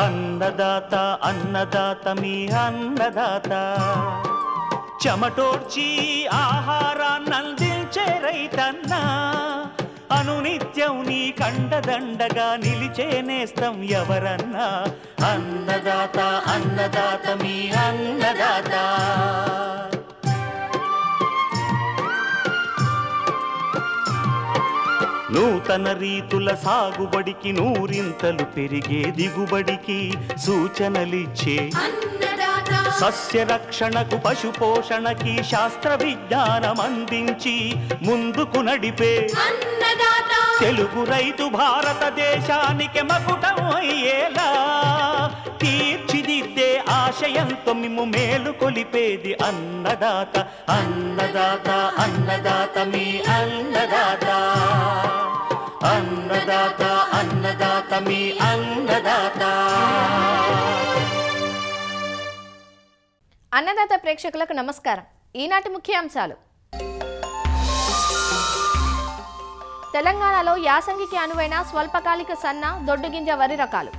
అన్నదాత అన్నదాత మీ అన్నదాత చెమటోడ్చి ఆహారాన్నందించే రైతన్నా అనునిత్యం నీ కండదండగా నిలిచే నేస్తం ఎవరన్నా అన్నదాత అన్నదాత మీ అన్నదాత నూతన రీతుల సాగుబడికి నూరింతలు పెరిగే దిగుబడికి సూచనలిచ్చే సస్య రక్షణకు పశు పోషణకి శాస్త్ర విజ్ఞానం అందించి ముందుకు నడిపే తెలుగు రైతు భారతదేశానికి మకుటం అయ్యేలా తీర్చిదిద్దే ఆశయంతో మిమ్ము మేలు కొలిపేది అన్నదాత అన్నదాత అన్నదాత మీ అన్నదాత అన్నదాత అన్నదాత మీ అన్నదాత. అన్నదాత ప్రేక్షకులకు నమస్కారం. ఈనాటి ముఖ్యాంశాలు: తెలంగాణలో యాసంగికి అనువైన స్వల్పకాలిక సన్న దొడ్డుగింజ వరి రకాలు,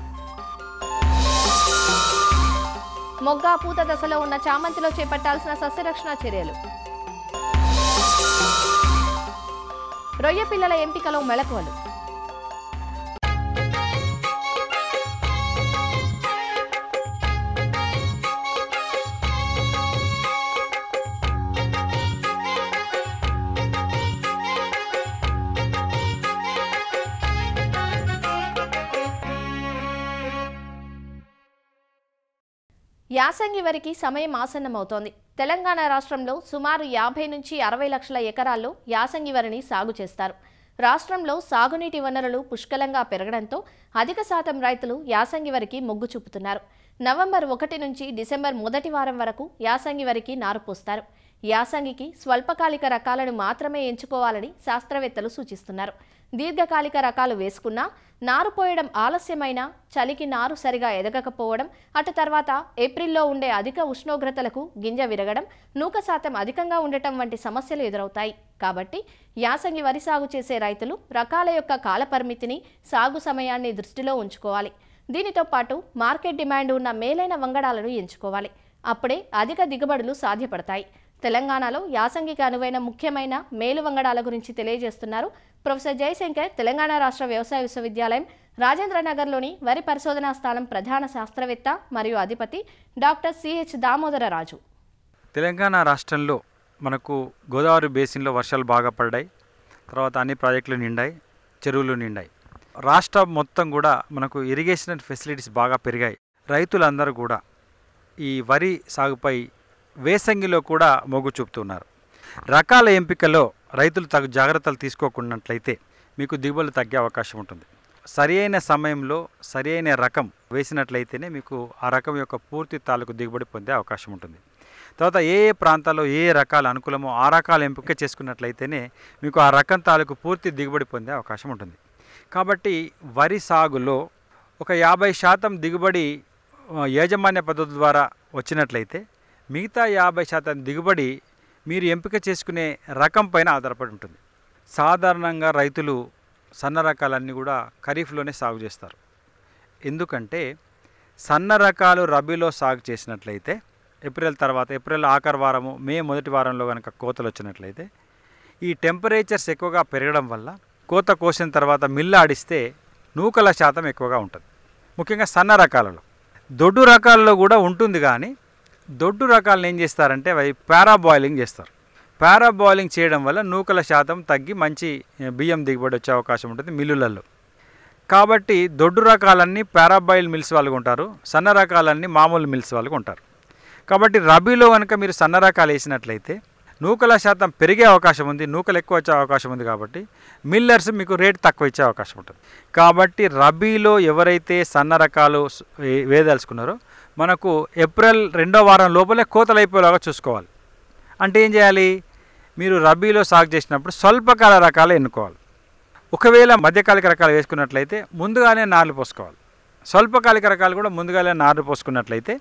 మొగ్గ పూత దశలో ఉన్న చామంతిలో చేపట్టాల్సిన సస్యరక్షణ చర్యలు, రొయ్య పిల్లల ఎంపికలో మెళకువలు, యాసంగి వరికి సమయం ఆసన్నమవుతోంది. తెలంగాణ రాష్ట్రంలో సుమారు 50 నుంచి 60 లక్షల ఎకరాల్లో యాసంగి వరిని సాగు చేస్తారు. రాష్ట్రంలో సాగునీటి వనరులు పుష్కలంగా పెరగడంతో అధిక శాతం రైతులు యాసంగి వరికి మొగ్గు చూపుతున్నారు. నవంబర్ 1 నుంచి డిసెంబర్ మొదటి వారం వరకు యాసంగి వరికి నారు పోస్తారు. యాసంగికి స్వల్పకాలిక రకాలను మాత్రమే ఎంచుకోవాలని శాస్త్రవేత్తలు సూచిస్తున్నారు. దీర్ఘకాలిక రకాలు వేసుకున్నా నారు పోయడం ఆలస్యమైన, చలికి నారు సరిగా ఎదగకపోవడం, అటు తర్వాత ఏప్రిల్లో ఉండే అధిక ఉష్ణోగ్రతలకు గింజ విరగడం, నూక శాతం అధికంగా ఉండటం వంటి సమస్యలు ఎదురవుతాయి. కాబట్టి యాసంగి వరి సాగు చేసే రైతులు రకాల యొక్క కాలపరిమితిని, సాగు సమయాన్ని దృష్టిలో ఉంచుకోవాలి. దీనితో పాటు మార్కెట్ డిమాండ్ ఉన్న మేలైన వంగడాలను ఎంచుకోవాలి. అప్పుడే అధిక దిగుబడులు సాధ్యపడతాయి. తెలంగాణలో యాసంగికి అనువైన ముఖ్యమైన మేలు వంగడాల గురించి తెలియజేస్తున్నారు ప్రొఫెసర్ జయశంకర్, తెలంగాణ రాష్ట్ర వ్యవసాయ విశ్వవిద్యాలయం రాజేంద్రనగర్లోని వరి పరిశోధనా స్థానం ప్రధాన శాస్త్రవేత్త మరియు అధిపతి డాక్టర్ సిహెచ్ దామోదరరాజు. తెలంగాణ రాష్ట్రంలో మనకు గోదావరి బేసిన్లో వర్షాలు బాగా పడ్డాయి. తర్వాత అన్ని ప్రాజెక్టులు నిండాయి, చెరువులు నిండాయి. రాష్ట్రం మొత్తం కూడా మనకు ఇరిగేషన్ ఫెసిలిటీస్ బాగా పెరిగాయి. రైతులందరూ కూడా ఈ వరి సాగుపై వేసంగిలో కూడా మొగ్గు చూపుతున్నారు. రకాల ఎంపికలో రైతులు తగు జాగ్రత్తలు తీసుకోకున్నట్లయితే మీకు దిగుబడులు తగ్గే అవకాశం ఉంటుంది. సరి అయిన సమయంలో సరి అయిన రకం వేసినట్లయితేనే మీకు ఆ రకం యొక్క పూర్తి తాలూకు దిగుబడి పొందే అవకాశం ఉంటుంది. తర్వాత ఏ ఏ ప్రాంతాల్లో ఏ రకాలు అనుకూలమో ఆ రకాలు ఎంపిక చేసుకున్నట్లయితేనే మీకు ఆ రకం తాలూకు పూర్తి దిగుబడి పొందే అవకాశం ఉంటుంది. కాబట్టి వరి సాగులో ఒక 50% దిగుబడి యాజమాన్య పద్ధతి ద్వారా వచ్చినట్లయితే మిగతా 50% దిగుబడి మీరు ఎంపిక చేసుకునే రకం పైన ఆధారపడి ఉంటుంది. సాధారణంగా రైతులు సన్న రకాలన్నీ కూడా ఖరీఫ్లోనే సాగు చేస్తారు. ఎందుకంటే సన్న రకాలు రబీలో సాగు చేసినట్లయితే ఏప్రిల్ ఆఖరి వారము, మే మొదటి వారంలో కనుక కోతలు వచ్చినట్లయితే ఈ టెంపరేచర్స్ ఎక్కువగా పెరగడం వల్ల కోత కోసిన తర్వాత మిల్లు ఆడిస్తే నూకల శాతం ఎక్కువగా ఉంటుంది. ముఖ్యంగా సన్న రకాలలో. దొడ్డు రకాలలో కూడా ఉంటుంది, కానీ దొడ్డు రకాలను ఏం చేస్తారంటే అవి పారాబాయిలింగ్ చేస్తారు. పారాబాయిలింగ్ చేయడం వల్ల నూకల శాతం తగ్గి మంచి బియ్యం దిగుబడి వచ్చే అవకాశం ఉంటుంది మిల్లులలో. కాబట్టి దొడ్డు రకాలన్నీ పారాబాయిల్ మిల్స్ వాళ్ళకు ఉంటారు, సన్న రకాలన్నీ మామూలు మిల్స్ వాళ్ళకు ఉంటారు. కాబట్టి రబీలో కనుక మీరు సన్న రకాలు వేసినట్లయితే నూకల శాతం పెరిగే అవకాశం ఉంది, నూకలు ఎక్కువ వచ్చే అవకాశం ఉంది. కాబట్టి మిల్లర్స్ మీకు రేట్ తక్కువ ఇచ్చే అవకాశం ఉంటుంది. కాబట్టి రబీలో ఎవరైతే సన్న రకాలు వేయదలుచుకున్నారో మనకు ఏప్రిల్ 2వ వారం లోపలే కోతలు అయిపోయేలాగా చూసుకోవాలి. అంటే ఏం చేయాలి? మీరు రబీలో సాగు చేసినప్పుడు స్వల్పకాల రకాలు ఎన్నుకోవాలి. ఒకవేళ మధ్యకాలిక రకాలు వేసుకున్నట్లయితే ముందుగానే నార్లు పోసుకోవాలి. స్వల్పకాలిక రకాలు కూడా ముందుగానే నార్లు పోసుకున్నట్లయితే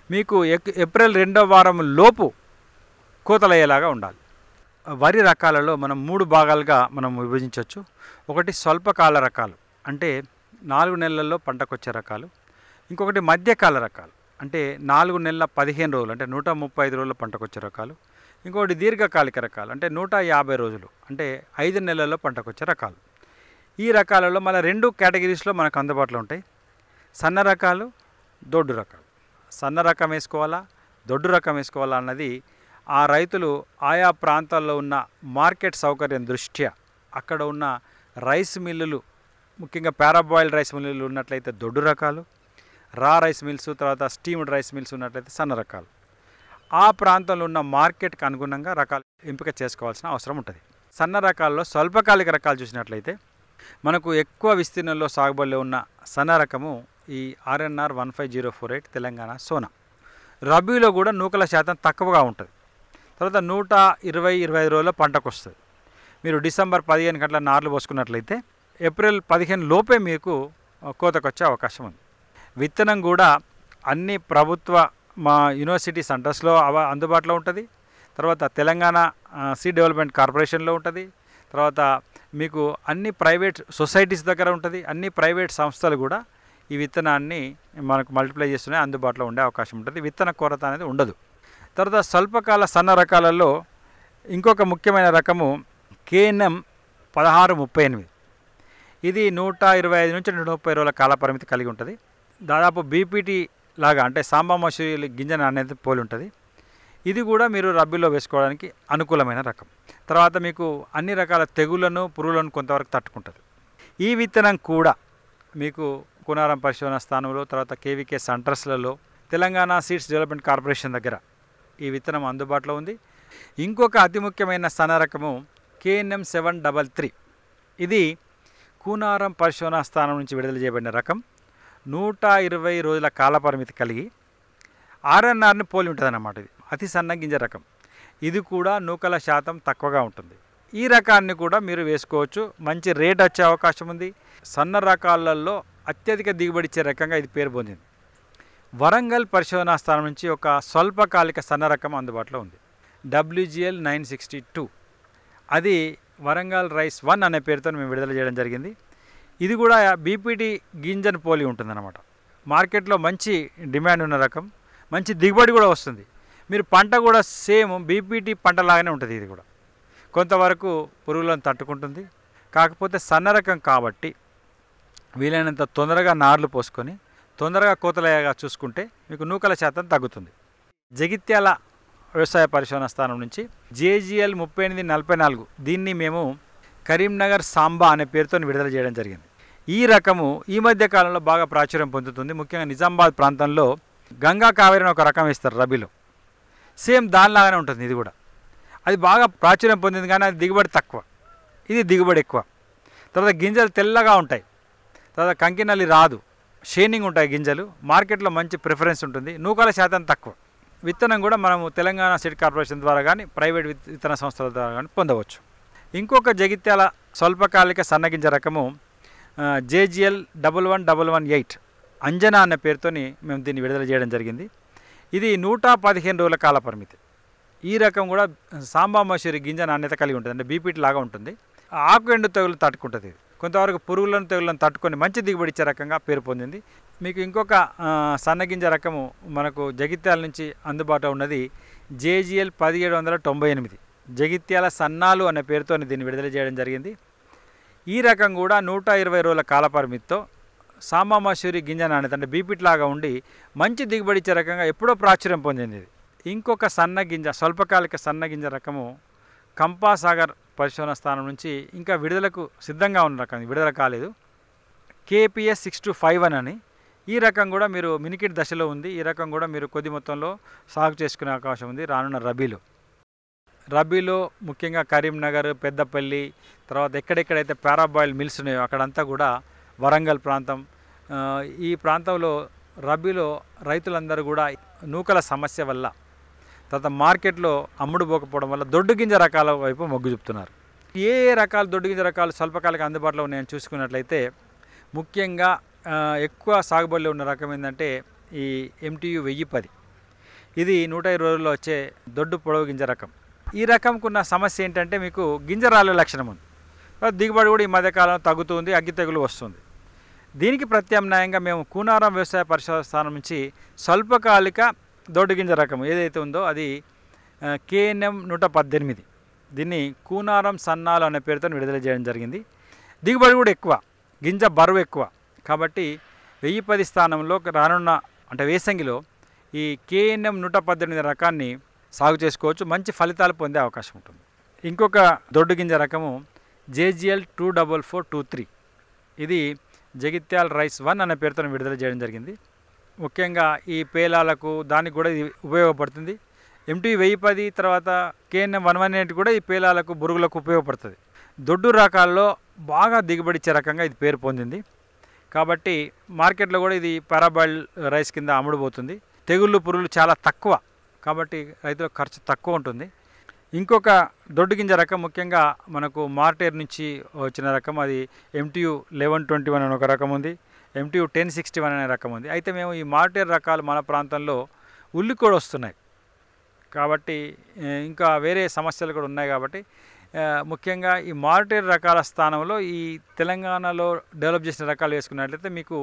మీకు ఏప్రిల్ 2వ వారం లోపు కోతలు అయ్యేలాగా ఉండాలి. వరి రకాలలో మనం 3 భాగాలుగా మనం విభజించవచ్చు. ఒకటి స్వల్పకాల రకాలు, అంటే 4 నెలల్లో పంటకొచ్చే రకాలు. ఇంకొకటి మధ్యకాల రకాలు, అంటే 4 నెలల 15 రోజులు, అంటే 135 రోజుల పంటకొచ్చే రకాలు. ఇంకొకటి దీర్ఘకాలిక రకాలు, అంటే 150 రోజులు, అంటే 5 నెలల్లో పంటకొచ్చే రకాలు. ఈ రకాలలో మళ్ళీ 2 కేటగిరీస్లో మనకు అందుబాటులో ఉంటాయి. సన్న రకాలు, దొడ్డు రకాలు. సన్న రకం వేసుకోవాలా, దొడ్డు రకం వేసుకోవాలా అన్నది ఆ రైతులు ఆయా ప్రాంతాల్లో ఉన్న మార్కెట్ సౌకర్యం దృష్ట్యా, అక్కడ ఉన్న రైస్ మిల్లులు, ముఖ్యంగా పారాబాయిల్డ్ రైస్ మిల్లులు ఉన్నట్లయితే దొడ్డు రకాలు, రా రైస్ మిల్స్, తర్వాత స్టీమ్డ్ రైస్ మిల్స్ ఉన్నట్లయితే సన్న రకాలు. ఆ ప్రాంతంలో ఉన్న మార్కెట్కి అనుగుణంగా రకాలు ఎంపిక చేసుకోవాల్సిన అవసరం ఉంటుంది. సన్న రకాల్లో స్వల్పకాలిక రకాలు చూసినట్లయితే మనకు ఎక్కువ విస్తీర్ణంలో సాగుబడిలో ఉన్న సన్న రకము ఈ RNR 15048 తెలంగాణ సోనా. రబీలో కూడా నూకల శాతం తక్కువగా ఉంటుంది. తర్వాత 120-25 రోజుల్లో పంటకు వస్తుంది. మీరు డిసెంబర్ 15 గంటల నార్లు పోసుకున్నట్లయితే ఏప్రిల్ 15 లోపే మీకు కోతకొచ్చే అవకాశం ఉంది. విత్తనం కూడా అన్ని ప్రభుత్వ మా యూనివర్సిటీ సెంటర్స్లో అందుబాటులో ఉంటుంది. తర్వాత తెలంగాణ సీడ్ డెవలప్మెంట్ కార్పొరేషన్లో ఉంటుంది. తర్వాత మీకు అన్ని ప్రైవేట్ సొసైటీస్ దగ్గర ఉంటుంది. అన్ని ప్రైవేట్ సంస్థలు కూడా ఈ విత్తనాన్ని మనకు మల్టిప్లై చేస్తున్నాయి, అందుబాటులో ఉండే అవకాశం ఉంటుంది. విత్తన కొరత అనేది ఉండదు. తర్వాత స్వల్పకాల సన్న రకాలలో ఇంకొక ముఖ్యమైన రకము KNM 1638. ఇది 125 నుంచి 130 రోజుల కాల పరిమితి కలిగి ఉంటుంది. దాదాపు BPT లాగా, అంటే సాంబా మసూరి గింజన అనేది పోలి ఉంటుంది. ఇది కూడా మీరు రబీలో వేసుకోవడానికి అనుకూలమైన రకం. తర్వాత మీకు అన్ని రకాల తెగుళ్లను, పురుగులను కొంతవరకు తట్టుకుంటుంది. ఈ విత్తనం కూడా మీకు కూనారం పరిశోధన స్థానంలో, తర్వాత KVK సెంటర్స్లలో, తెలంగాణ సీడ్స్ డెవలప్మెంట్ కార్పొరేషన్ దగ్గర ఈ విత్తనం అందుబాటులో ఉంది. ఇంకొక అతి ముఖ్యమైన సన్న రకము KNM 733. ఇది కూనారం పరిశోధన స్థానం నుంచి విడుదల చేయబడిన రకం. 120 రోజుల కాలపరిమితి కలిగి RNRని పోలి ఉంటుంది అన్నమాట. ఇది అతి సన్న గింజ రకం. ఇది కూడా నూకల శాతం తక్కువగా ఉంటుంది. ఈ రకాన్ని కూడా మీరు వేసుకోవచ్చు, మంచి రేట్ వచ్చే అవకాశం ఉంది. సన్న రకాలలో అత్యధిక దిగుబడి ఇచ్చే రకంగా ఇది పేరు పొందింది. వరంగల్ పరిశోధనా స్థానం నుంచి ఒక స్వల్పకాలిక సన్న రకం అందుబాటులో ఉంది, WGL 962. అది వరంగల్ రైస్ 1 అనే పేరుతో మేము విడుదల చేయడం జరిగింది. ఇది కూడా BPT గింజను పోలి ఉంటుందన్నమాట. మార్కెట్లో మంచి డిమాండ్ ఉన్న రకం, మంచి దిగుబడి కూడా వస్తుంది. మీరు పంట కూడా సేమ్ BPT పంటలాగానే ఉంటుంది. ఇది కూడా కొంతవరకు పురుగులను తట్టుకుంటుంది. కాకపోతే సన్న రకం కాబట్టి వీలైనంత తొందరగా నార్లు పోసుకొని తొందరగా కోతలయ్యేగా చూసుకుంటే మీకు నూకల శాతం తగ్గుతుంది. జగిత్యాల వ్యవసాయ పరిశోధన స్థానం నుంచి JGL 3844, దీన్ని మేము కరీంనగర్ సాంబా అనే పేరుతో విడుదల చేయడం జరిగింది. ఈ రకము ఈ మధ్య కాలంలో బాగా ప్రాచుర్యం పొందుతుంది. ముఖ్యంగా నిజామాబాద్ ప్రాంతంలో గంగా కావేరి అని ఒక రకం వేస్తారు రబీలో. సేమ్ దానిలాగానే ఉంటుంది ఇది కూడా. అది బాగా ప్రాచుర్యం పొందింది, కానీ అది దిగుబడి తక్కువ, ఇది దిగుబడి ఎక్కువ. తర్వాత గింజలు తెల్లగా ఉంటాయి, తర్వాత కంకినల్లి రాదు, షేనింగ్ ఉంటాయి గింజలు. మార్కెట్లో మంచి ప్రిఫరెన్స్ ఉంటుంది. నూకల శాతం తక్కువ. విత్తనం కూడా మనము తెలంగాణ సీడ్ కార్పొరేషన్ ద్వారా కానీ ప్రైవేట్ విత్తన సంస్థల ద్వారా కానీ పొందవచ్చు. ఇంకొక జగిత్యాల స్వల్పకాలిక సన్నగింజ రకము JGL 11118 అంజనా అనే పేరుతో మేము దీన్ని విడుదల చేయడం జరిగింది. ఇది 115 రోజుల కాల పరిమితి. ఈ రకం కూడా సాంబా మసూరి గింజ నాణ్యత కలిగి ఉంటుంది, అంటే BPT లాగా ఉంటుంది. ఆకు ఎండు తెగులు తట్టుకుంటుంది. కొంతవరకు పురుగులను తెగులను తట్టుకొని మంచి దిగుబడి ఇచ్చే రకంగా పేరు పొందింది. మీకు ఇంకొక సన్నగింజ రకము మనకు జగిత్యాల నుంచి అందుబాటులో ఉన్నది JGL 1798. జగిత్యాల సన్నాలు అనే పేరుతో దీన్ని విడుదల చేయడం జరిగింది. ఈ రకం కూడా 120 రోజుల కాలపరిమితితో సాంబా మసూరి గింజ నాణ్యత, అంటే BPT లాగా ఉండి మంచి దిగుబడి ఇచ్చే రకంగా ఎప్పుడో ప్రాచుర్యం పొందింది ఇది. ఇంకొక సన్న గింజ, స్వల్పకాలిక సన్న గింజ రకము కంపాసాగర్ పరిశోధన స్థానం నుంచి ఇంకా విడుదలకు సిద్ధంగా ఉన్న రకం, విడుదల కాలేదు, KPS 6251 అని. ఈ రకం కూడా మీరు మినికిట్ దశలో ఉంది. ఈ రకం కూడా మీరు కొద్ది మొత్తంలో సాగు చేసుకునే అవకాశం ఉంది రానున్న రబీలో. ముఖ్యంగా కరీంనగర్, పెద్దపల్లి, తర్వాత ఎక్కడెక్కడైతే పారాబాయిల్ మిల్స్ ఉన్నాయో అక్కడంతా కూడా వరంగల్ ప్రాంతం, ఈ ప్రాంతంలో రబీలో రైతులందరూ కూడా నూకల సమస్య వల్ల, తర్వాత మార్కెట్లో అమ్ముడు పోకపోవడం వల్ల దొడ్డు గింజ రకాల వైపు మొగ్గు చూపుతున్నారు. ఏ రకాలు దొడ్డు గింజ రకాలు స్వల్పకాలిక అందుబాటులో ఉన్నాయని చూసుకున్నట్లయితే ముఖ్యంగా ఎక్కువ సాగుబడిలో ఉన్న రకం ఏంటంటే ఈ MTU 1010. ఇది 120 రోజుల్లో వచ్చే దొడ్డు పొడవు గింజ రకం. ఈ రకంకు ఉన్న సమస్య ఏంటంటే మీకు గింజ రాలే లక్షణం ఉంది. దిగుబడి కూడా ఈ మధ్యకాలంలో తగ్గుతుంది, అగ్గి తెగులు వస్తుంది. దీనికి ప్రత్యామ్నాయంగా మేము కూనారం వ్యవసాయ పరిశోధన స్థానం నుంచి స్వల్పకాలిక దొడ్డుగింజ రకం ఏదైతే ఉందో అది KNM 118, దీన్ని కూనారం సన్నాలు అనే పేరుతో విడుదల చేయడం జరిగింది. దిగుబడి కూడా ఎక్కువ, గింజ బరువు ఎక్కువ. కాబట్టి 1010 స్థానంలో రానున్న అంటే వేసంగిలో ఈ KNM 118 రకాన్ని సాగు చేసుకోవచ్చు, మంచి ఫలితాలు పొందే అవకాశం ఉంటుంది. ఇంకొక దొడ్డు గింజ రకము JGL 24423, ఇది జగిత్యాల రైస్ 1 అనే పేరుతో విడుదల చేయడం జరిగింది. ముఖ్యంగా ఈ పేలాలకు దానికి కూడా ఇది ఉపయోగపడుతుంది. MT 1010 తర్వాత KNM 118 కూడా ఈ పేలాలకు బురుగులకు ఉపయోగపడుతుంది. దొడ్డు రకాల్లో బాగా దిగుబడి ఇచ్చే రకంగా ఇది పేరు పొందింది. కాబట్టి మార్కెట్లో కూడా ఇది పారాబాయిల్ రైస్ కింద అమ్ముడుపోతుంది. తెగుళ్ళు పురుగులు చాలా తక్కువ, కాబట్టి రైతులకు ఖర్చు తక్కువ ఉంటుంది. ఇంకొక దొడ్డు గింజ రకం ముఖ్యంగా మనకు మార్టేర్ నుంచి వచ్చిన రకం, అది MTU 1121 అనే ఒక రకం ఉంది, MTU 1061 అనే రకం ఉంది. అయితే మేము ఈ మార్టేర్ రకాలు మన ప్రాంతంలో ఉల్లి కూడా వస్తున్నాయి కాబట్టి ఇంకా వేరే సమస్యలు కూడా ఉన్నాయి కాబట్టి ముఖ్యంగా ఈ మార్టేర్ రకాల స్థానంలో ఈ తెలంగాణలో డెవలప్ చేసిన రకాలు వేసుకున్నట్లయితే మీకు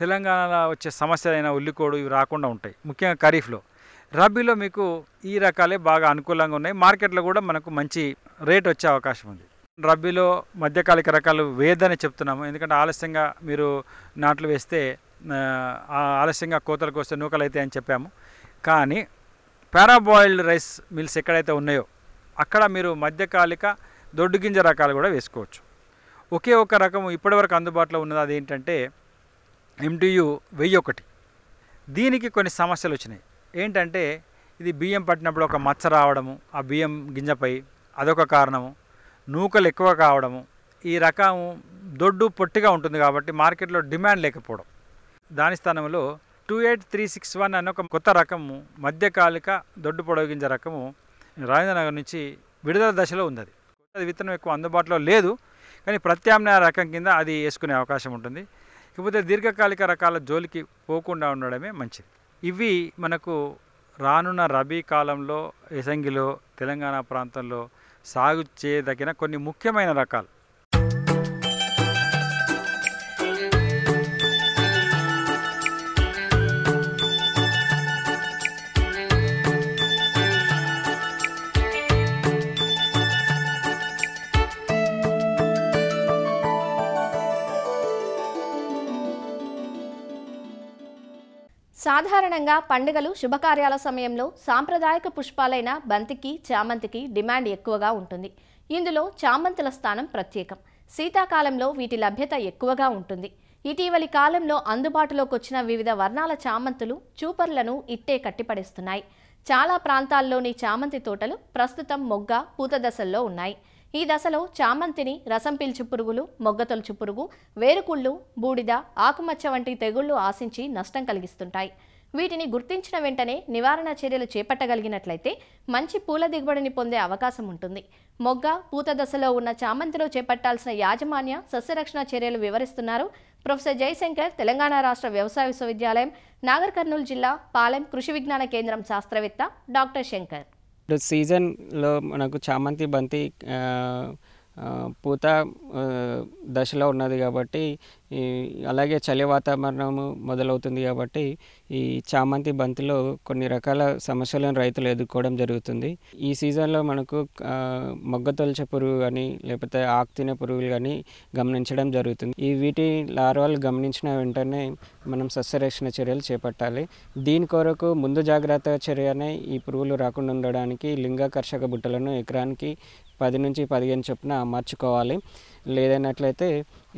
తెలంగాణలో వచ్చే సమస్యలైన ఉల్లికోడు ఇవి రాకుండా ఉంటాయి. ముఖ్యంగా ఖరీఫ్లో, రబీలో మీకు ఈ రకాలే బాగా అనుకూలంగా ఉన్నాయి. మార్కెట్లో కూడా మనకు మంచి రేట్ వచ్చే అవకాశం ఉంది. రబీలో మధ్యకాలిక రకాలు వేయద్దని చెప్తున్నాము, ఎందుకంటే ఆలస్యంగా మీరు నాట్లు వేస్తే ఆలస్యంగా కోతలకు వస్తే నూకలు అయితే అని చెప్పాము. కానీ పారాబాయిల్డ్ రైస్ మిల్స్ ఎక్కడైతే ఉన్నాయో అక్కడ మీరు మధ్యకాలిక దొడ్డు గింజ రకాలు కూడా వేసుకోవచ్చు. ఒకే ఒక రకం ఇప్పటివరకు అందుబాటులో ఉన్నది, అదేంటంటే MTU 1001. దీనికి కొన్ని సమస్యలు వచ్చినాయి. ఏంటంటే ఇది బియ్యం పట్టినప్పుడు ఒక మచ్చ రావడము, ఆ బియ్యం గింజపై అదొక కారణము, నూకలు ఎక్కువ కావడము, ఈ రకం దొడ్డు పొట్టిగా ఉంటుంది కాబట్టి మార్కెట్లో డిమాండ్ లేకపోవడం. దాని స్థానంలో 28361 అనే ఒక కొత్త రకము మధ్యకాలిక దొడ్డు పొడవు గింజ రకము రాజేంద్రనగర్ నుంచి విడుదల దశలో ఉంది. అది విత్తనం ఎక్కువ అందుబాటులో లేదు, కానీ ప్రత్యామ్నాయ రకం కింద అది వేసుకునే అవకాశం ఉంటుంది. ఇకపోతే దీర్ఘకాలిక రకాల జోలికి పోకుండా ఉండడమే మంచిది. ఇవి మనకు రానున్న రబీ కాలంలో వేసంగిలో తెలంగాణ ప్రాంతంలో సాగు చేయదగిన కొన్ని ముఖ్యమైన రకాలు. సాధారణంగా పండుగలు శుభకార్యాల సమయంలో సాంప్రదాయక పుష్పాలైన బంతికి, చామంతికి డిమాండ్ ఎక్కువగా ఉంటుంది. ఇందులో చామంతుల స్థానం ప్రత్యేకం. శీతాకాలంలో వీటి లభ్యత ఎక్కువగా ఉంటుంది. ఇటీవలి కాలంలో అందుబాటులోకి వచ్చిన వివిధ వర్ణాల చామంతులు చూపర్లను ఇట్టే కట్టిపడేస్తున్నాయి. చాలా ప్రాంతాల్లోని చామంతి తోటలు ప్రస్తుతం మొగ్గ, పూత దశల్లో ఉన్నాయి. ఈ దశలో చామంతిని రసం పీల్చు పురుగులు, మొగ్గతొలుచు పురుగు, వేరుకుళ్ళు, బూడిద, ఆకుమచ్చ వంటి తెగుళ్లు ఆశించి నష్టం కలిగిస్తుంటాయి. వీటిని గుర్తించిన వెంటనే నివారణ చర్యలు చేపట్టగలిగినట్లయితే మంచి పూల దిగుబడిని పొందే అవకాశం ఉంటుంది. మొగ్గ, పూత దశలో ఉన్న చామంతిలో చేపట్టాల్సిన యాజమాన్య సస్యరక్షణ చర్యలు వివరిస్తున్నారు ప్రొఫెసర్ జయశంకర్, తెలంగాణ రాష్ట్ర వ్యవసాయ విశ్వవిద్యాలయం, నాగర్ కర్నూలు జిల్లా పాలెం కృషి విజ్ఞాన కేంద్రం శాస్త్రవేత్త డాక్టర్ శంకర్. ఇప్పుడు సీజన్లో మనకు చామంతి బంతి పూత దశలో ఉన్నది కాబట్టి, అలాగే చలి వాతావరణము మొదలవుతుంది కాబట్టి ఈ చామంతి బంతిలో కొన్ని రకాల సమస్యలను రైతులు ఎదుర్కోవడం జరుగుతుంది. ఈ సీజన్లో మనకు మొగ్గతొలిచే పురుగు కానీ లేకపోతే ఆకు తినే పురుగులు కానీ గమనించడం జరుగుతుంది. ఈ వీటి లార్వాలు గమనించిన వెంటనే మనం సస్యరక్షణ చర్యలు చేపట్టాలి. దీని కొరకు ముందు జాగ్రత్త చర్యనే ఈ పురుగులు రాకుండా ఉండడానికి లింగాకర్షక బుట్టలను ఎకరానికి 10 నుంచి 15 చొప్పున అమర్చుకోవాలి. లేదన్నట్లయితే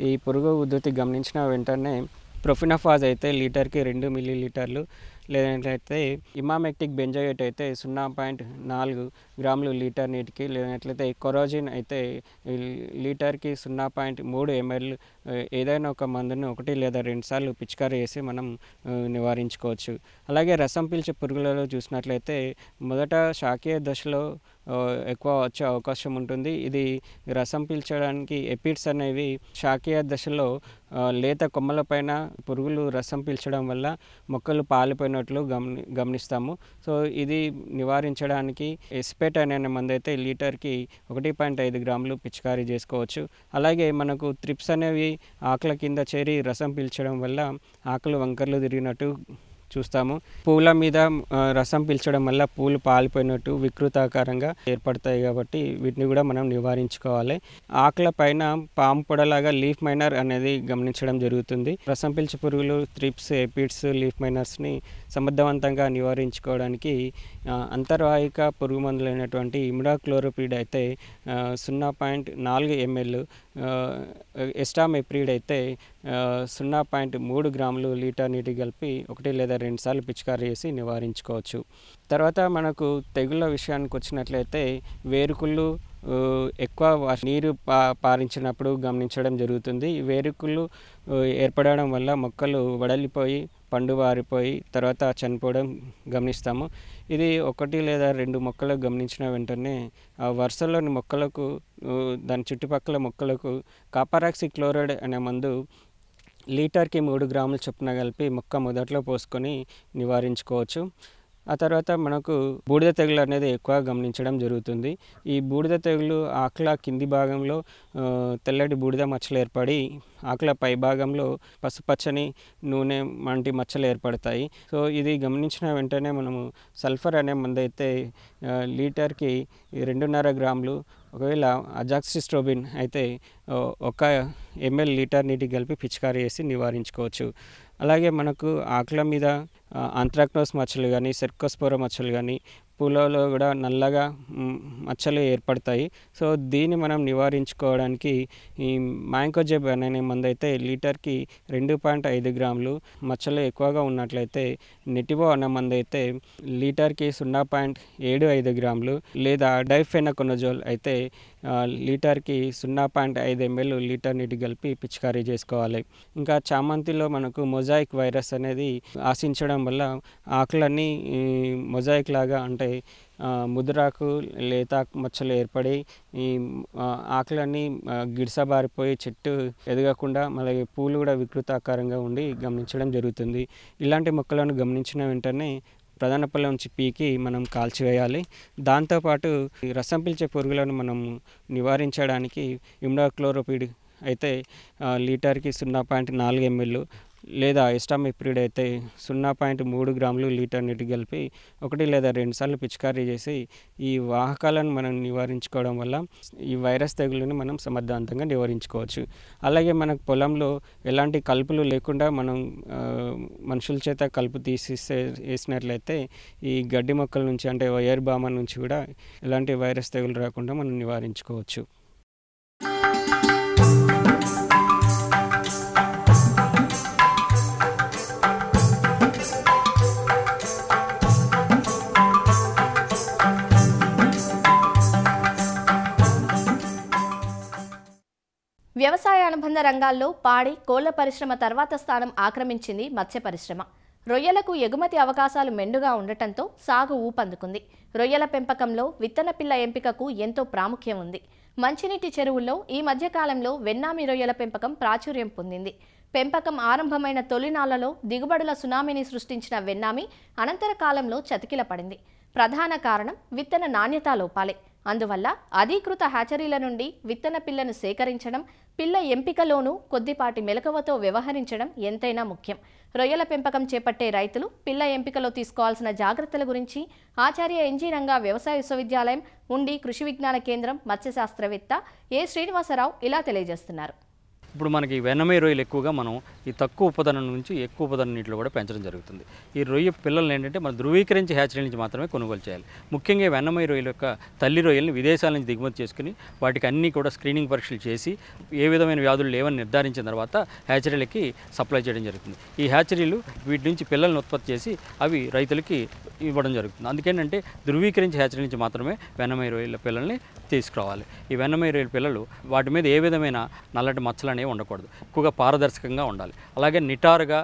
ఈ పురుగు ఉధృతి గమనించిన వెంటనే ప్రొఫినోఫాజ్ అయితే లీటర్కి 2 మిల్లీలీటర్లు, లేనట్లయితే ఇమామెక్టిక్ బెంజోయేట్ అయితే 0.4 గ్రాములు లీటర్ నీటికి, లేనట్లయితే కొరోజిన్ అయితే లీటర్కి 0.3 ml ఏదైనా ఒక మందును 1 లేదా 2 సార్లు పిచికారీ చేసి మనం నివారించుకోవచ్చు. అలాగే రసం పీల్చే పురుగులలో చూసినట్లయితే మొదట శాఖీయ దశలో ఎక్కువ వచ్చే అవకాశం ఉంటుంది. ఇది రసం పీల్చడానికి ఎపిడ్స్ అనేవి శాఖీయ దశలో లేత కొమ్మలపైన పురుగులు రసం పీల్చడం వల్ల మొక్కలు పాలిపోయినట్లు గమనిస్తాము. సో ఇది నివారించడానికి ఎస్పేట్ అనే మందు అయితే లీటర్కి 1.5 గ్రాములు పిచికారీ చేసుకోవచ్చు. అలాగే మనకు త్రిప్స్ అనేవి ఆకుల కింద చేరి రసం పీల్చడం వల్ల ఆకులు వంకర్లు తిరిగినట్టు చూస్తాము. పూల మీద రసం పీల్చడం వల్ల పూలు పాలిపోయినట్టు వికృతాకారంగా ఏర్పడతాయి కాబట్టి వీటిని కూడా మనం నివారించుకోవాలి. ఆకుల పైన పాము పొడలాగా లీఫ్ మైనర్ అనేది గమనించడం జరుగుతుంది. రసం పీల్చే పురుగులు త్రిప్స్, ఎపిడ్స్, లీఫ్ మైనర్స్ని సమర్థవంతంగా నివారించుకోవడానికి అంతర్వాహిక పురుగు మందులైనటువంటి ఇమిడాక్లోరోపిడ్ అయితే 0.4 ml, ఎస్టామెప్రిడ్ అయితే 0.3 గ్రాములు లీటర్ నీటి కలిపి 1 లేదా 2 సార్లు పిచికారీ చేసి నివారించుకోవచ్చు. తర్వాత మనకు తెగుళ్ళ విషయానికి వచ్చినట్లయితే వేరుకుళ్ళు ఎక్కువ నీరు పారించినప్పుడు గమనించడం జరుగుతుంది. వేరుకుళ్ళు ఏర్పడడం వల్ల మొక్కలు వడలిపోయి పండు వారిపోయి తర్వాత చనిపోవడం గమనిస్తాము. ఇది 1 లేదా 2 మొక్కలకు గమనించిన వెంటనే ఆ వరుసలోని మొక్కలకు దాని చుట్టుపక్కల మొక్కలకు కాపరాక్సి క్లోరైడ్ అనే మందు లీటర్కి 3 గ్రాముల చొప్పున కలిపి మొక్క మొదట్లో పోసుకొని నివారించుకోవచ్చు. ఆ తర్వాత మనకు బూడిద తెగులు అనేది ఎక్కువ గమనించడం జరుగుతుంది. ఈ బూడిద తెగులు ఆకుల కింది భాగంలో తెల్లటి బూడిద మచ్చలు ఏర్పడి ఆకుల పై భాగంలో పసుపచ్చని నూనె వంటి మచ్చలు ఏర్పడతాయి. సో ఇది గమనించిన వెంటనే మనము సల్ఫర్ అనే మందు అయితే లీటర్కి 2.5 గ్రాములు, ఒకవేళ అజాక్సిస్ట్రోబిన్ అయితే 1 ml లీటర్ నీటి కలిపి పిచికారీ చేసి నివారించుకోవచ్చు. అలాగే మనకు ఆకుల మీద ఆంత్రాక్నోస్ మచ్చలు కానీ, సెర్కోస్పోరా మచ్చలు కానీ, పూలలో కూడా నల్లగా మచ్చలు ఏర్పడతాయి. సో దీన్ని మనం నివారించుకోవడానికి ఈ మ్యాంకోజెబ్ అనే మందు అయితే లీటర్కి 2.5 గ్రాములు, మచ్చలు ఎక్కువగా ఉన్నట్లయితే నెటివో అనే మందు అయితే లీటర్కి 0.75 గ్రాములు, లేదా డైఫెనకొనజోల్ అయితే లీటర్కి 0.5 ml లీటర్ నీటి కలిపి పిచికారీ చేసుకోవాలి. ఇంకా చామంతిలో మనకు మొజాయిక్ వైరస్ అనేది ఆశించడం వల్ల ఆకులన్నీ మొజాయిక్ లాగా అంటే ముదురాకు లేత మచ్చలు ఏర్పడి ఈ ఆకులన్నీ గిడసబారిపోయి చెట్టు ఎదగకుండా మళ్ళీ పూలు కూడా వికృతాకారంగా ఉండి గమనించడం జరుగుతుంది. ఇలాంటి మొక్కలను గమనించిన వెంటనే ప్రధాన పొలం నుంచి పీకి మనం కాల్చివేయాలి. దాంతోపాటు రసం పీల్చే పురుగులను మనం నివారించడానికి ఇమిడాక్లోరోపిడ్ అయితే లీటర్కి 0.4 ml, లేదా ఎస్టామెప్రిడ్ అయితే 0.3 గ్రాములు లీటర్ నీటి కలిపి 1 లేదా 2 సార్లు పిచికారీ చేసి ఈ వాహకాలను మనం నివారించుకోవడం వల్ల ఈ వైరస్ తెగులుని మనం సమర్థవంతంగా నివారించుకోవచ్చు. అలాగే మనకు పొలంలో ఎలాంటి కలుపులు లేకుండా మనం మనుషుల చేత కలుపు వేసినట్లయితే ఈ గడ్డి మొక్కల నుంచి అంటే వైర్ బామ నుంచి కూడా ఎలాంటి వైరస్ తెగులు రాకుండా మనం నివారించుకోవచ్చు. వ్యవసాయ అనుబంధ రంగాల్లో పాడి, కోళ్ల పరిశ్రమ తర్వాత స్థానం ఆక్రమించింది మత్స్య పరిశ్రమ. రొయ్యలకు ఎగుమతి అవకాశాలు మెండుగా ఉండటంతో సాగు ఊపందుకుంది. రొయ్యల పెంపకంలో విత్తన పిల్ల ఎంపికకు ఎంతో ప్రాముఖ్యం ఉంది. మంచినీటి చెరువుల్లో ఈ మధ్యకాలంలో వెన్నామి రొయ్యల పెంపకం ప్రాచుర్యం పొందింది. పెంపకం ఆరంభమైన తొలినాళ్లలో దిగుబడుల సునామీని సృష్టించిన వెన్నామి అనంతర కాలంలో చతికిల పడింది. ప్రధాన కారణం విత్తన నాణ్యతా లోపాలే. అందువల్ల అధీకృత హ్యాచరీల నుండి విత్తన పిల్లను సేకరించడం, పిల్ల ఎంపికలోనూ కొద్దిపాటి మెలకువతో వ్యవహరించడం ఎంతైనా ముఖ్యం. రొయ్యల పెంపకం చేపట్టే రైతులు పిల్ల ఎంపికలో తీసుకోవాల్సిన జాగ్రత్తల గురించి ఆచార్య ఎన్జీ రంగా వ్యవసాయ విశ్వవిద్యాలయం, ఉండి కృషి విజ్ఞాన కేంద్రం మత్స్యశాస్త్రవేత్త ఏ శ్రీనివాసరావు ఇలా తెలియజేస్తున్నారు. ఇప్పుడు మనకి వెన్నమే రొయ్యలు ఎక్కువగా మనం ఈ తక్కువ ఉపదనం నుంచి ఎక్కువ ఉపదనం నీటిలో కూడా పెంచడం జరుగుతుంది. ఈ రొయ్య పిల్లలు ఏంటంటే మనం ధృవీకరించి హ్యాచరీ నుంచి మాత్రమే కొనుగోలు చేయాలి. ముఖ్యంగా వెన్నమై రొయ్యల యొక్క తల్లి రొయ్యల్ని విదేశాల నుంచి దిగుమతి చేసుకుని వాటికి అన్నీ కూడా స్క్రీనింగ్ పరీక్షలు చేసి ఏ విధమైన వ్యాధులు లేవని నిర్ధారించిన తర్వాత హ్యాచరీలకి సప్లై చేయడం జరుగుతుంది. ఈ హ్యాచరీలు వీటి నుంచి పిల్లల్ని ఉత్పత్తి చేసి అవి రైతులకి ఇవ్వడం జరుగుతుంది. అందుకేంటంటే ధృవీకరించి హ్యాచరీ నుంచి మాత్రమే వెన్నమై రొయ్యల పిల్లల్ని తీసుకురావాలి. ఈ వెన్నమై రొయ్యల పిల్లలు వాటి మీద ఏ విధమైన నల్లటి మచ్చలు అనేవి ఉండకూడదు, ఎక్కువగా పారదర్శకంగా ఉండాలి. అలాగే నిటారుగా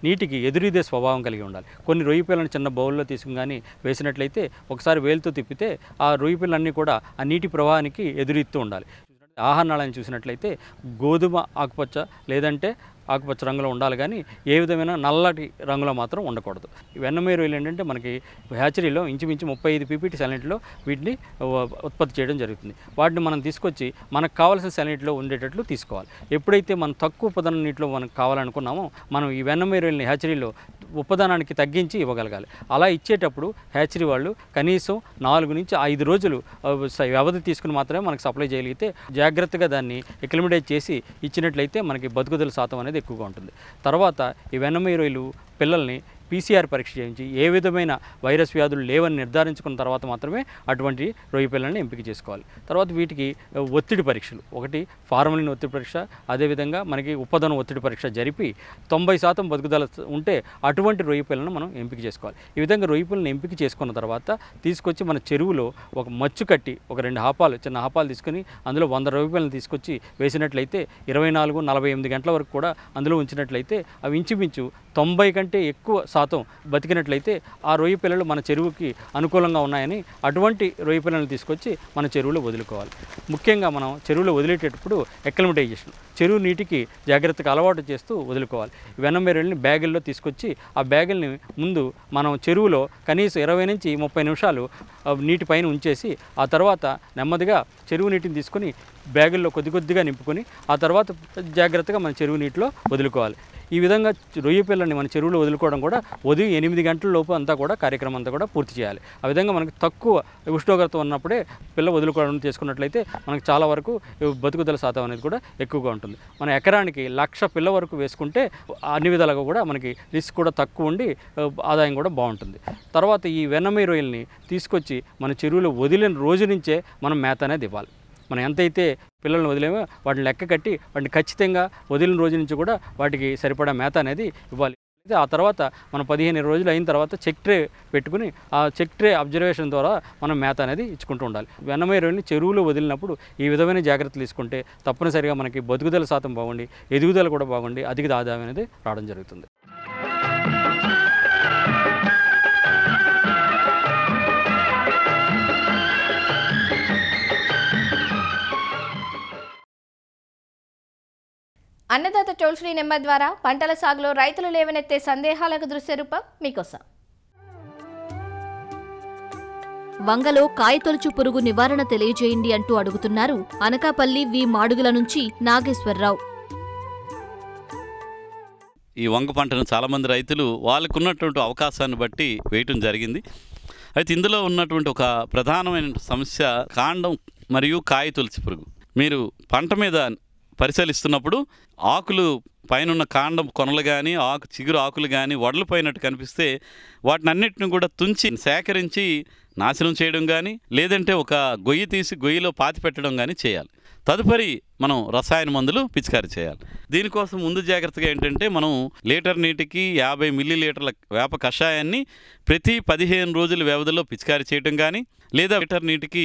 నీటికి ఎదురీదే స్వభావం కలిగి ఉండాలి. కొన్ని రొయ్యి పిల్లలను చిన్న బౌల్లో తీసుకుని కానీ వేసినట్లయితే ఒకసారి వేలుతో తిప్పితే ఆ రొయ్యి పిల్లలన్నీ కూడా ఆ నీటి ప్రవాహానికి ఎదురీస్తూ ఉండాలి. ఆహార నాళాన్ని చూసినట్లయితే గోధుమ ఆకుపచ్చ లేదంటే ఆకుపచ్చ రంగులో ఉండాలి, కానీ ఏ విధమైన నల్లటి రంగులో మాత్రం ఉండకూడదు. వెన్నమే రొయ్యలు ఏంటంటే మనకి హ్యాచరీలో ఇంచుమించు 35 PPT సెలెంట్లో వీటిని ఉత్పత్తి చేయడం జరుగుతుంది. వాటిని మనం తీసుకొచ్చి మనకు కావాల్సిన సెలెంట్లో ఉండేటట్లు తీసుకోవాలి. ఎప్పుడైతే మనం తక్కువ ఉపదాన నీటిలో మనకు కావాలనుకున్నామో మనం ఈ వెన్నమే రొయ్యలని హ్యాచరీలో ఉపదానానికి తగ్గించి ఇవ్వగలగాలి. అలా ఇచ్చేటప్పుడు హ్యాచరీ వాళ్ళు కనీసం 4 నుంచి 5 రోజులు వ్యవధి తీసుకుని మాత్రమే మనకు సప్లై చేయగలిగితే జాగ్రత్తగా దాన్ని ఎక్లిమిడేట్ చేసి ఇచ్చినట్లయితే మనకి బతుకుదల శాతం అనేది ఎక్కువగా ఉంటుంది. తర్వాత ఈ వెన్నమే రొయ్యలు పిల్లల్ని PCR పరీక్ష చేయించి ఏ విధమైన వైరస్ వ్యాధులు లేవని నిర్ధారించుకున్న తర్వాత మాత్రమే అటువంటి రొయ్య పిల్లల్ని ఎంపిక చేసుకోవాలి. తర్వాత వీటికి ఒత్తిడి పరీక్షలు, ఒకటి ఫార్మలిన్ ఒత్తిడి పరీక్ష, అదేవిధంగా మనకి ఉపదన ఒత్తిడి పరీక్ష జరిపి 90% బతుకుదల ఉంటే అటువంటి రొయ్య పిల్లలను మనం ఎంపిక చేసుకోవాలి. ఈ విధంగా రొయ్య పిల్లలను ఎంపిక చేసుకున్న తర్వాత తీసుకొచ్చి మన చెరువులో ఒక మచ్చు కట్టి ఒక 2 హాపాలు చిన్న హాపాలు తీసుకొని అందులో 100 రొయ్య పిల్లలను తీసుకొచ్చి వేసినట్లయితే 24-48 గంటల వరకు కూడా అందులో ఉంచినట్లయితే అవి ఇంచుమించు 90 కంటే ఎక్కువ శాతం బతికినట్లయితే ఆ రొయ్య పిల్లలు మన చెరువుకి అనుకూలంగా ఉన్నాయని అటువంటి రొయ్య పిల్లలను తీసుకొచ్చి మన చెరువులో వదులుకోవాలి. ముఖ్యంగా మనం చెరువులో వదిలేటప్పుడు ఎక్లిమటైజేషన్, చెరువు నీటికి జాగ్రత్తగా అలవాటు చేస్తూ వదులుకోవాలి. వెన్నమే రొయ్యల్ని బ్యాగుల్లో తీసుకొచ్చి ఆ బ్యాగుల్ని ముందు మనం చెరువులో కనీసం 20 నుంచి 30 నిమిషాలు నీటి పైన ఉంచేసి ఆ తర్వాత నెమ్మదిగా చెరువు నీటిని తీసుకొని బ్యాగుల్లో కొద్దిగా నింపుకొని ఆ తర్వాత జాగ్రత్తగా మన చెరువు నీటిలో వదులుకోవాలి. ఈ విధంగా రొయ్య పిల్లల్ని మన చెరువులో వదులుకోవడం కూడా ఉదయం 8 గంటల లోపు అంతా కూడా కార్యక్రమం అంతా కూడా పూర్తి చేయాలి. ఆ విధంగా మనకు తక్కువ ఉష్ణోగ్రత ఉన్నప్పుడే పిల్ల వదులుకోవడం చేసుకున్నట్లయితే మనకు చాలా వరకు బతుకుదల శాతం అనేది కూడా ఎక్కువగా ఉంటుంది. మన ఎకరానికి 1,00,000 పిల్ల వరకు వేసుకుంటే అన్ని విధాలుగా కూడా మనకి రిస్క్ కూడా తక్కువ ఉండి ఆదాయం కూడా బాగుంటుంది. తర్వాత ఈ వెన్నమే రొయ్యల్ని తీసుకొచ్చి మన చెరువులో వదిలిన రోజు నుంచే మనం మేత అనేది ఇవ్వాలి. మనం ఎంతైతే పిల్లల్ని వదిలేమో వాటిని లెక్క కట్టి వాటిని ఖచ్చితంగా వదిలిన రోజు నుంచి కూడా వాటికి సరిపడా మేత అనేది ఇవ్వాలి. ఆ తర్వాత మనం 15 రోజులు అయిన తర్వాత చెక్ ట్రే పెట్టుకుని ఆ చెక్ ట్రే అబ్జర్వేషన్ ద్వారా మనం మేత అనేది ఇచ్చుకుంటూ ఉండాలి. వెన్నమే రొయ్యల్ని చెరువులో వదిలినప్పుడు ఈ విధమైన జాగ్రత్తలు తీసుకుంటే తప్పనిసరిగా మనకి బతుకుదల శాతం బాగుండి ఎదుగుదల కూడా బాగుండి అధిక ఆదాయం అనేది రావడం జరుగుతుంది. అన్నదాత టోల్ ఫ్రీ నెంబర్ ద్వారా పంటల సాగులో రైతులు లేవనెత్తే సందేహాలకు దృశ్య రూపం మీకోసం. వంగలో కాయతొలుచు పురుగు నివారణ తెలియజేయండి అంటూ అడుగుతున్నారు అనకాపల్లి వి మాడుగుల నుంచి నాగేశ్వరరావు. ఈ వంగ పంటను చాలామంది రైతులు వాళ్ళకున్నటువంటి అవకాశాన్ని బట్టి వేయటం జరిగింది. అయితే ఇందులో ఉన్నటువంటి ఒక ప్రధానమైన సమస్య కాండం మరియు కాయ తొలిచి పురుగు. మీరు పంట మీద పరిశీలిస్తున్నప్పుడు ఆకులు పైన కాండం కొనలు కానీ చిగురు ఆకులు కానీ వడలిపోయినట్టు కనిపిస్తే వాటిని అన్నిటిని కూడా తుంచి సేకరించి నాశనం చేయడం కానీ లేదంటే ఒక గొయ్యి తీసి గొయ్యిలో పాతి పెట్టడం కానీ చేయాలి. తదుపరి మనం రసాయన మందులు పిచికారీ చేయాలి. దీనికోసం ముందు జాగ్రత్తగా ఏంటంటే మనం లీటర్ నీటికి 50 మిల్లీలీటర్ల వేప కషాయాన్ని ప్రతి 15 రోజుల వ్యవధిలో పిచికారీ చేయడం కానీ లేదా లీటర్ నీటికి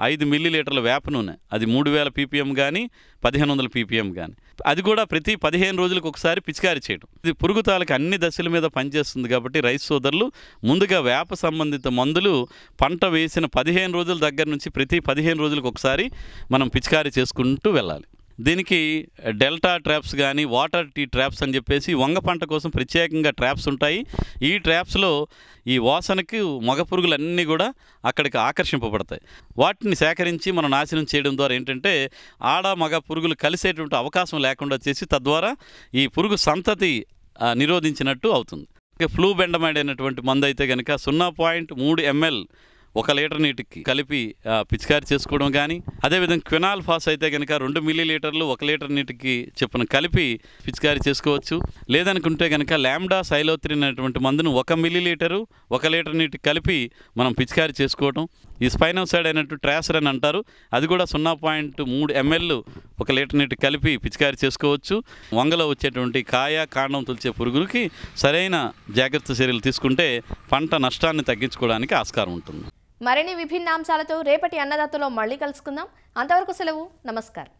5 మిల్లీలీటర్ల వేప నూనె, అది 3000 ppm కానీ 1500 ppm కానీ, అది కూడా ప్రతి 15 రోజులకు ఒకసారి పిచికారీ చేయడం. ఇది పురుగు తాలూకు అన్ని దశల మీద పనిచేస్తుంది కాబట్టి రైతు సోదరులు ముందుగా వేప సంబంధిత మందులు పంట వేసిన 15 రోజుల దగ్గర నుంచి ప్రతి 15 రోజులకు ఒకసారి మనం పిచికారీ చేసుకుంటూ వెళ్ళాలి. దీనికి డెల్టా ట్రాప్స్ కానీ వాటర్ టీ ట్రాప్స్ అని చెప్పేసి వంగ పంట కోసం ప్రత్యేకంగా ట్రాప్స్ ఉంటాయి. ఈ ట్రాప్స్లో ఈ వాసనకు మగ పురుగులన్నీ కూడా అక్కడికి ఆకర్షింపబడతాయి. వాటిని సేకరించి మనం నాశనం చేయడం ద్వారా ఏంటంటే ఆడ మగ పురుగులు కలిసేటువంటి అవకాశం లేకుండా చేసి తద్వారా ఈ పురుగు సంతతి నిరోధించినట్టు అవుతుంది. ఫ్లూ బెండమైడ్ అయినటువంటి మందు అయితే కనుక 0.3 ml 1 లీటర్ నీటికి కలిపి పిచికారీ చేసుకోవడం కానీ, అదేవిధంగా క్వినాల్ ఫాస్ అయితే కనుక 2 మిల్లీలీటర్లు 1 లీటర్ నీటికి చొప్పున కలిపి పిచికారీ చేసుకోవచ్చు. లేదనుకుంటే కనుక లాంబ్డా సైలోత్రిన్ అనేటువంటి మందును 1 మిల్లీలీటరు 1 లీటర్ నీటికి కలిపి మనం పిచికారీ చేసుకోవడం. ఈ స్పైనోసైడ్ అయినట్టు ట్రాసర్ అని అంటారు, అది కూడా 0.3 ml 1 లీటర్ నీటికి కలిపి పిచికారీ చేసుకోవచ్చు. వంగలో వచ్చేటువంటి కాయ కాండం తులిచే పురుగులకి సరైన జాగ్రత్త చర్యలు తీసుకుంటే పంట నష్టాన్ని తగ్గించుకోవడానికి ఆస్కారం ఉంటుంది. మరిన్ని విభిన్న అంశాలతో రేపటి అన్నదాతలో మళ్ళీ కలుసుకుందాం. అంతవరకు సెలవు. నమస్కారం.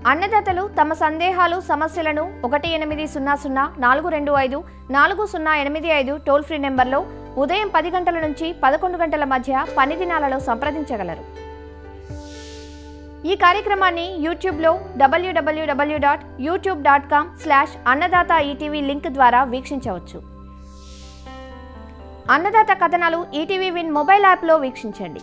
అన్నదాతలు తమ సందేహాలు సమస్యలను 1800-425-4085 టోల్ ఫ్రీ నెంబర్లో ఉదయం 10 గంటల నుంచి 11 గంటల మధ్య పని దినాలలో సంప్రదించగలరు. ఈ కార్యక్రమాన్ని యూట్యూబ్లో www.youtube.com/annadata-etv లింక్ ద్వారా వీక్షించవచ్చు. అన్నదాత కథనాలు ఈటీవీ విన్ మొబైల్ యాప్లో వీక్షించండి.